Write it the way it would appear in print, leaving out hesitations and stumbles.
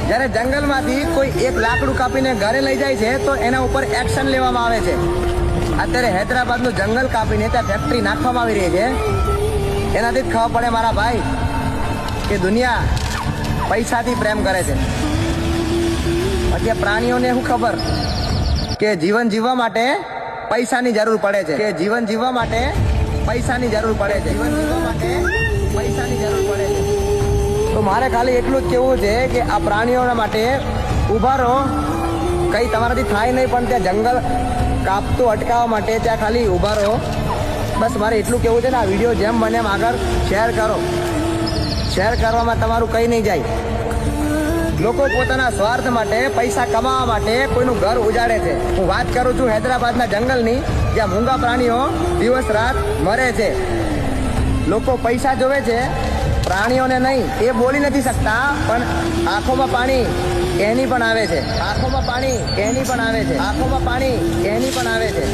જ્યારે જંગલમાંથી કોઈ એક લાકડું કાપીને ઘરે લઈ જાય છે તો એના ઉપર એક્શન લેવામાં આવે છે. અત્યારે હૈદરાબાદનું જંગલ કાપીને ત્યાં ફેક્ટરી નાખવામાં આવી રહી છે. એનાથી જ ખબર પડે મારા ભાઈ કે દુનિયા પૈસાથી પ્રેમ કરે છે. પછી પ્રાણીઓને શું ખબર કે જીવન જીવવા માટે પૈસાની જરૂર પડે છે, કે જીવન જીવવા માટે પૈસાની જરૂર પડે છે, જીવન જીવવા માટે પૈસાની જરૂર પડે છે. તો મારે ખાલી એટલું જ કહેવું છે કે આ પ્રાણીઓના માટે ઊભા રહો. કંઈ તમારાથી થાય નહીં, પણ ત્યાં જંગલ કાપતું અટકાવવા માટે ત્યાં ખાલી ઊભા રહો. બસ મારે એટલું કહેવું છે ને, આ વિડીયો જેમ બને એમ આગળ શેર કરો. શેર કરવામાં તમારું કંઈ નહીં જાય. લોકો પોતાના સ્વાર્થ માટે, પૈસા કમાવા માટે કોઈનું ઘર ઉજાડે છે. હું વાત કરું છું હૈદરાબાદના જંગલની, જ્યાં મૂંગા પ્રાણીઓ દિવસ રાત મરે છે. લોકો પૈસા જોવે છે, પ્રાણીઓને નહીં. એ બોલી નથી શકતા, પણ આંખોમાં પાણી એની પણ આવે છે. આંખોમાં પાણી એની પણ આવે છે. આંખોમાં પાણી એની પણ આવે છે.